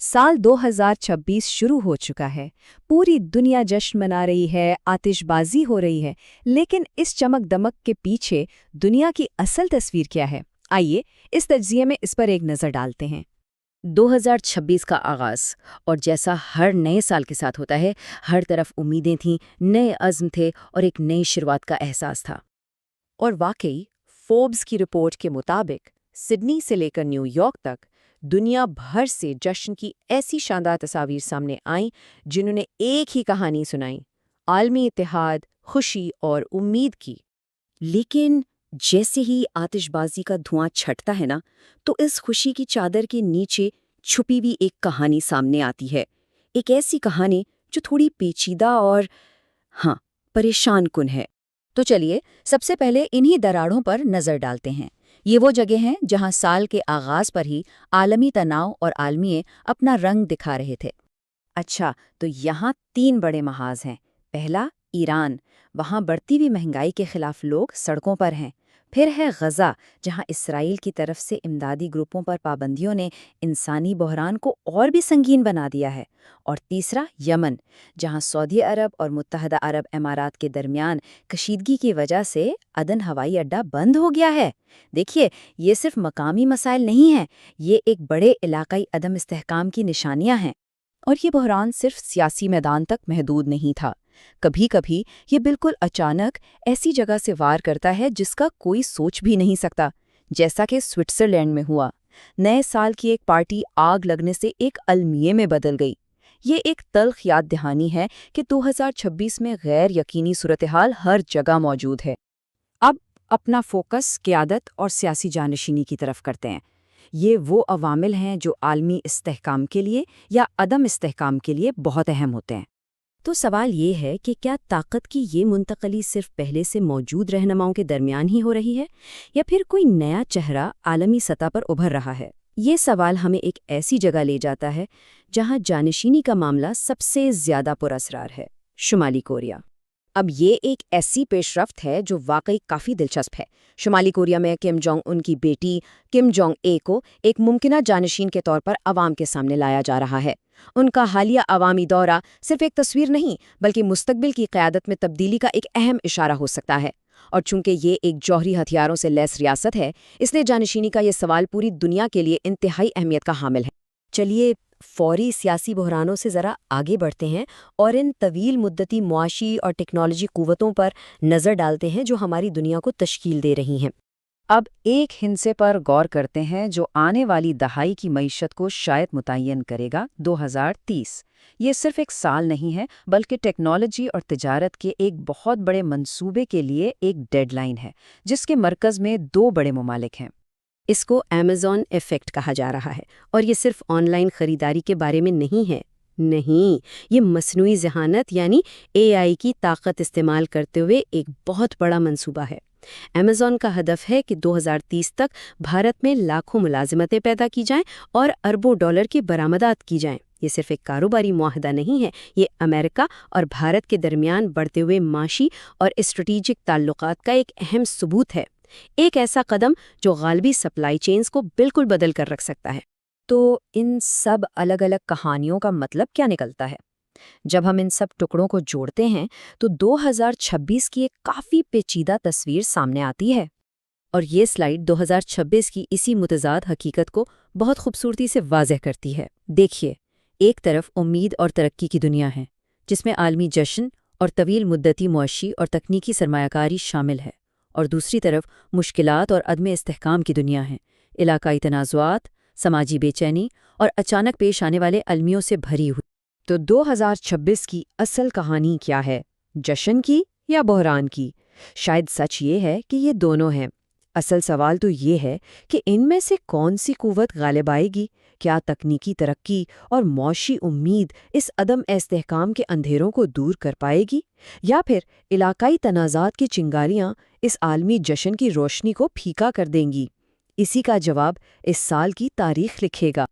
साल 2026 शुरू हो चुका है। पूरी दुनिया जश्न मना रही है, आतिशबाजी हो रही है, लेकिन इस चमक दमक के पीछे दुनिया की असल तस्वीर क्या है? आइए इस तज्जिये में इस पर एक नज़र डालते हैं। 2026 का आगाज़, और जैसा हर नए साल के साथ होता है, हर तरफ उम्मीदें थीं, नए अज़्म थे और एक नई शुरुआत का एहसास था। और वाकई फोर्ब्स की रिपोर्ट के मुताबिक सिडनी से लेकर न्यूयॉर्क तक दुनिया भर से जश्न की ऐसी शानदार तस्वीर सामने आईं जिन्होंने एक ही कहानी सुनाई, आलमी इत्तेहाद, खुशी और उम्मीद की। लेकिन जैसे ही आतिशबाजी का धुआं छटता है ना, तो इस खुशी की चादर के नीचे छुपी हुई एक कहानी सामने आती है। एक ऐसी कहानी जो थोड़ी पेचीदा और हाँ, परेशान कुन है। तो चलिए सबसे पहले इन्हीं दरारों पर नज़र डालते हैं। ये वो जगह हैं जहां साल के आगाज़ पर ही आलमी तनाव और आलमिये अपना रंग दिखा रहे थे। अच्छा, तो यहाँ 3 बड़े महाज हैं। पहला, ईरान। वहाँ बढ़ती हुई महंगाई के खिलाफ लोग सड़कों पर हैं। फिर है गज़ा, जहाँ इसराइल की तरफ से इमदादी ग्रुपों पर पाबंदियों ने इंसानी बहरान को और भी संगीन बना दिया है। और तीसरा, यमन, जहाँ सऊदी अरब और मुत्तहदा अरब अमारात के दरमियान कशीदगी की वजह से अदन हवाई अड्डा बंद हो गया है। देखिए, ये सिर्फ मकामी मसाइल नहीं हैं, ये एक बड़े इलाकाई अदम इस्तेहकाम की निशानियां हैं। और ये बहरान सिर्फ सियासी मैदान तक महदूद नहीं था। कभी कभी ये बिल्कुल अचानक ऐसी जगह से वार करता है जिसका कोई सोच भी नहीं सकता, जैसा कि स्विट्जरलैंड में हुआ। नए साल की एक पार्टी आग लगने से एक अलमिये में बदल गई। ये एक तल्ख याद दहानी है कि 2026 में गैर यकीनी सूरत-ए-हाल हर जगह मौजूद है। अब अपना फोकस क़यादत और सियासी जानशीनी की तरफ करते हैं। ये वो अवामिल हैं जो आलमी इस्तेहकाम के लिए या अदम इस्तेहकाम के लिए बहुत अहम होते हैं। तो सवाल ये है कि क्या ताकत की ये मुंतकली सिर्फ पहले से मौजूद रहनुमाओं के दरमियान ही हो रही है, या फिर कोई नया चेहरा आलमी सतह पर उभर रहा है? ये सवाल हमें एक ऐसी जगह ले जाता है जहां जानशीनी का मामला सबसे ज्यादा पुरअसरार है, शुमाली कोरिया। अब ये एक ऐसी पेशरफ्त है जो वाकई काफ़ी दिलचस्प है। शुमाली कोरिया में किम जोंग उन की बेटी किम जोंग ए को एक मुमकिना जानशीन के तौर पर आवाम के सामने लाया जा रहा है। उनका हालिया अवामी दौरा सिर्फ एक तस्वीर नहीं, बल्कि मुस्तकबिल की क़यादत में तब्दीली का एक अहम इशारा हो सकता है। और चूंकि ये एक जौहरी हथियारों से लैस रियासत है, इसलिए जानशीनी का ये सवाल पूरी दुनिया के लिए इंतहाई अहमियत का हामिल है। चलिए फौरी सियासी बहरानों से ज़रा आगे बढ़ते हैं और इन तवील मुद्दती मुआशी और टेक्नोलॉजी क़ुव्वतों पर नज़र डालते हैं जो हमारी दुनिया को तश्कील दे रही हैं। अब एक हिंसे पर गौर करते हैं जो आने वाली दहाई की मईशत को शायद मुतय्यन करेगा, 2030। ये सिर्फ एक साल नहीं है, बल्कि टेक्नोलॉजी और तिजारत के एक बहुत बड़े मंसूबे के लिए एक डेडलाइन है, जिसके मरकज़ में 2 बड़े ममालिक हैं। इसको अमेज़न इफ़ेक्ट कहा जा रहा है, और ये सिर्फ ऑनलाइन ख़रीदारी के बारे में नहीं है। नहीं, ये मसनूई ज़हानत यानी AI की ताकत इस्तेमाल करते हुए एक बहुत बड़ा मंसूबा है। अमेज़न का हदफ है कि 2030 तक भारत में लाखों मुलाजिमतें पैदा की जाएं और अरबों डॉलर की बरामदात की जाएं। ये सिर्फ एक कारोबारी मुआहदा नहीं है, ये अमेरिका और भारत के दरमियान बढ़ते हुए माशी और स्ट्रेटेजिक ताल्लुकात का एक अहम सबूत है। एक ऐसा कदम जो गालबी सप्लाई चेन्स को बिल्कुल बदल कर रख सकता है। तो इन सब अलग अलग कहानियों का मतलब क्या निकलता है? जब हम इन सब टुकड़ों को जोड़ते हैं तो 2026 की एक काफ़ी पेचीदा तस्वीर सामने आती है। और ये स्लाइड 2026 की इसी मुतज़ाद हकीकत को बहुत खूबसूरती से वाज़ह करती है। देखिए, एक तरफ उम्मीद और तरक्की की दुनिया है, जिसमें आलमी जश्न और तवील मुद्दती मुआशी और तकनीकी सरमायाकारी शामिल है, और दूसरी तरफ मुश्किलात और अदम इस्तेहकाम की दुनिया है, इलाकाई तनाज़ुआत, समाजी बेचैनी और अचानक पेश आने वाले अलमियों से भरी हुई। तो 2026 की असल कहानी क्या है, जश्न की या बहरान की? शायद सच ये है कि ये दोनों हैं। असल सवाल तो ये है कि इनमें से कौन सी कुव्वत गालिब आएगी? क्या तकनीकी तरक्की और मौशी उम्मीद इस अदम इस्तेहकाम के अंधेरों को दूर कर पाएगी, या फिर इलाकाई तनाज़ात की चिंगारियां इस आलमी जश्न की रोशनी को फीका कर देंगी? इसी का जवाब इस साल की तारीख लिखेगा।